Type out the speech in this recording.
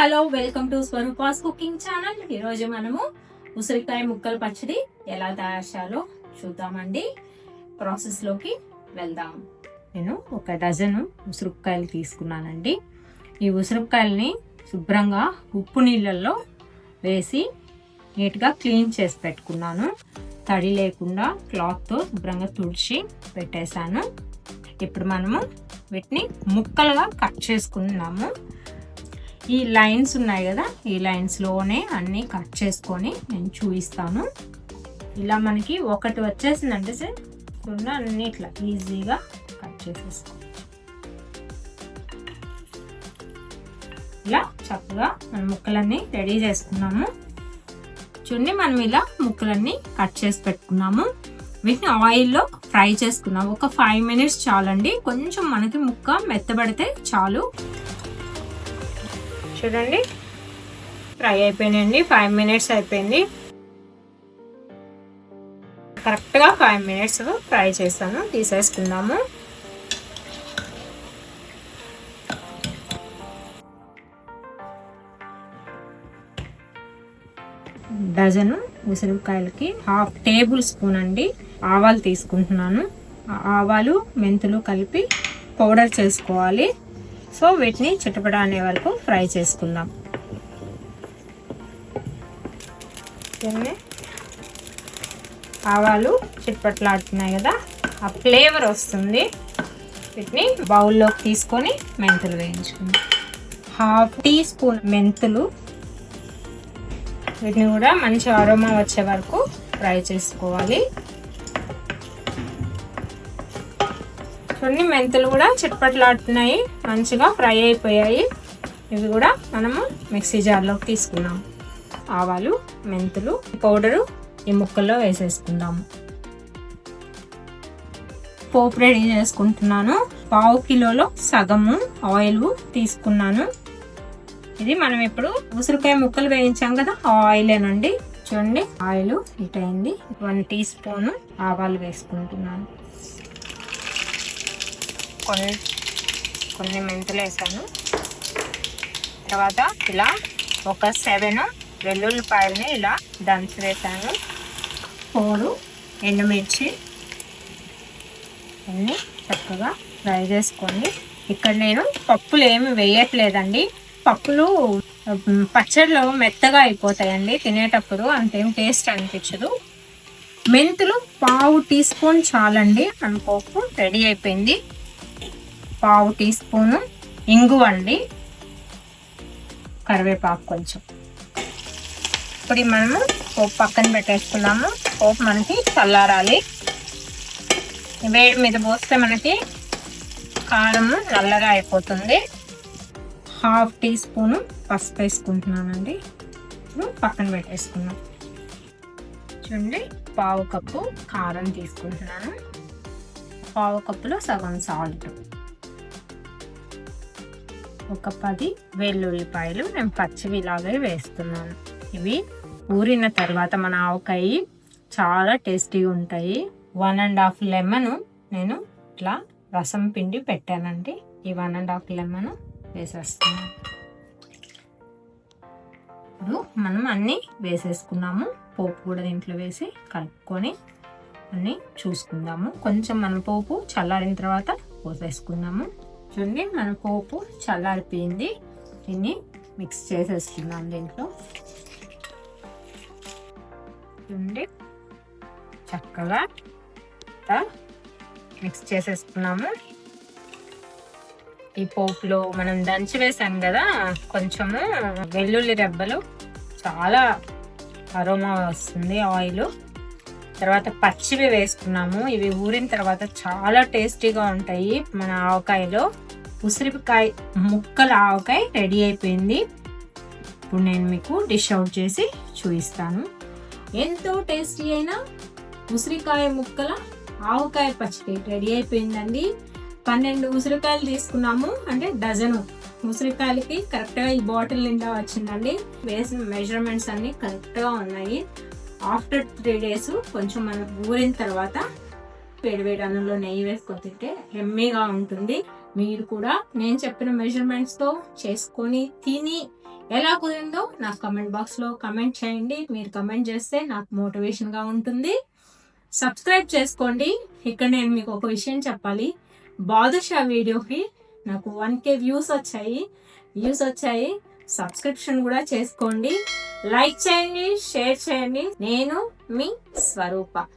Hello, welcome to Swarupa's cooking channel. ఈరోజు మనము ఉసిరికాయ ముక్కల పచ్చడి ఎలా తయారు చేయాలో చూద్దామండి. ప్రాసెస్లోకి వెళ్దాం. నేను ఒక డజను ఉసిరికాయలు తీసుకున్నానండి. ఈ ఉసిరికాయలని శుభ్రంగా ఉప్పు నీళ్ళల్లో వేసి నీట్గా క్లీన్ చేసి పెట్టుకున్నాను. తడి లేకుండా క్లాత్తో శుభ్రంగా తుడిచి పెట్టేశాను. ఇప్పుడు మనము వీటిని ముక్కలుగా కట్ చేసుకున్నాము. ఈ లైన్స్ ఉన్నాయి కదా, ఈ లైన్స్లోనే అన్నీ కట్ చేసుకొని నేను చూపిస్తాను. ఇలా మనకి ఒకటి వచ్చేసిందంటే సార్ చూడండి, అన్నీ ఇట్లా ఈజీగా కట్ చేసేసుకోవచ్చు. ఇలా చక్కగా మన ముక్కలన్నీ రెడీ చేసుకున్నాము. చూడండి, మనం ఇలా ముక్కలన్నీ కట్ చేసి పెట్టుకున్నాము. వీటిని ఆయిల్లో ఫ్రై చేసుకున్నాము. ఒక 5 minutes చాలండి. కొంచెం మనకి ముక్క మెత్తబడితే చాలు. చూడండి, ఫ్రై అయిపోయినాయండి. 5 minutes అయిపోయింది. కరెక్ట్గా 5 minutes ఫ్రై చేస్తాను. తీసేసుకుందాము. డజను ఉసిరికాయలకి 1/2 tablespoon అండి ఆవాలు తీసుకుంటున్నాను. ఆవాలు మెంతులు కలిపి పౌడర్ చేసుకోవాలి. సో వీటిని చిటపట అనే వరకు ఫ్రై చేసుకుందాం. ఆవాలు చిటపట్లాడుతున్నాయి కదా, ఆ ఫ్లేవర్ వస్తుంది. వీటిని బౌల్లోకి తీసుకొని మెంతులు వేయించుకుందాం. 1/2 teaspoon మెంతులు, వీటిని కూడా మంచి అరోమా వచ్చే వరకు ఫ్రై చేసుకోవాలి. కొన్ని మెంతులు కూడా చిట్పట్లాడుతున్నాయి, మంచిగా ఫ్రై అయిపోయాయి. ఇవి కూడా మనము మిక్సీ జార్లోకి తీసుకున్నాం. ఆవాలు మెంతులు పౌడరు ఈ ముక్కల్లో వేసేసుకుందాము. పోపు రెడీ చేసుకుంటున్నాను. 1/2 కిలోలో సగము ఆయిల్ తీసుకున్నాను. ఇది మనం ఇప్పుడు ఉసిరికాయ ముక్కలు వేయించాం కదా, ఆయిలేనండి. చూడండి, ఆయిల్ హీట్ అయింది. 1 teaspoon ఆవాలు వేసుకుంటున్నాను. కొన్ని మెంతులు వేసాను. తర్వాత ఇలా ఒక 7 వెల్లుల్లిపాయలని ఇలా దంచి వేసాను. 4 ఎండుమిర్చి అన్నీ చక్కగా ఫ్రై చేసుకోండి. ఇక్కడ నేను పప్పులు ఏమి వేయట్లేదండి. పప్పులు పచ్చడిలో మెత్తగా అయిపోతాయండి, తినేటప్పుడు అంతేం టేస్ట్ అనిపించదు. మెంతులు 1/2 teaspoon చాలండి. మన పప్పు రెడీ అయిపోయింది. 1/2 teaspoon ఇంగువ అండి, కరివేపాకు కొంచెం. ఇప్పుడు మనము పోపు పక్కన పెట్టేసుకున్నాము. పోపు మనకి చల్లారాలి. వేడి మీద పోస్తే మనకి కారం నల్లగా అయిపోతుంది. 1/2 teaspoon పసుపు వేసుకుంటున్నానండి. ఇప్పుడు పక్కన పెట్టేసుకున్నాం. చూడండి, 1/2 కప్పు కారం తీసుకుంటున్నాను. 1/2 కప్పులో సగం సాల్ట్, ఒక 10 వెల్లుల్లిపాయలు నేను పచ్చివి ఇలాగే వేస్తున్నాను. ఇవి ఊరిన తర్వాత మన ఆవకాయ చాలా టేస్టీగా ఉంటాయి. 1.5 లెమన్ నేను ఇట్లా రసం పిండి పెట్టానండి. ఈ 1.5 లెమన్ వేసేస్తున్నాను. ఇప్పుడు మనం అన్నీ వేసేసుకున్నాము. పోపు కూడా దీంట్లో వేసి కలుపుకొని అన్నీ చూసుకుందాము. కొంచెం మన పోపు చల్లారిన తర్వాత పోసేసుకుందాము. చూడండి, మన పోపు చల్లారిపోయింది. దీన్ని మిక్స్ చేసేసుకుందాం దీంట్లో. చూడండి, చక్కగా మిక్స్ చేసేసుకున్నాము. ఈ పోపులో మనం దంచి వేసాం కదా, కొంచెము వెల్లుల్లి రెబ్బలు, చాలా అరోమా వస్తుంది ఆయిల్. తర్వాత పచ్చివి వేసుకున్నాము. ఇవి ఊరిన తర్వాత చాలా టేస్టీగా ఉంటాయి. మన ఆవకాయలో ఉసిరికాయ ముక్కల ఆవకాయ రెడీ అయిపోయింది. ఇప్పుడు నేను మీకు డిష్ అవుట్ చేసి చూపిస్తాను. ఎంతో టేస్టీ అయిన ఉసిరికాయ ముక్కల ఆవకాయ పచ్చడి రెడీ అయిపోయిందండి. 12 ఉసిరికాయలు తీసుకున్నాము, అంటే డజను ఉసిరికాయలకి కరెక్ట్గా ఈ బాటిల్ నిండా వచ్చిందండి. వేసిన మెజర్మెంట్స్ అన్ని కరెక్ట్గా ఉన్నాయి. ఆఫ్టర్ 3 days కొంచెం మనం ఊరిన తర్వాత వేడివేడి అన్నంలో నెయ్యి వేసుకొని తింటే ఎమ్మీగా ఉంటుంది. మీరు కూడా నేను చెప్పిన మెజర్మెంట్స్తో చేసుకొని తిని ఎలా కుదిరిందో నాకు కమెంట్ బాక్స్లో కమెంట్ చేయండి. మీరు కమెంట్ చేస్తే నాకు మోటివేషన్గా ఉంటుంది. సబ్స్క్రైబ్ చేసుకోండి. ఇక్కడ నేను మీకు ఒక విషయం చెప్పాలి. బాదుషా వీడియోకి నాకు 1K వ్యూస్ వచ్చాయి. సబ్స్క్రిప్షన్ కూడా చేసుకోండి. లైక్ చేయండి, షేర్ చేయండి. నేను మీ స్వరూప.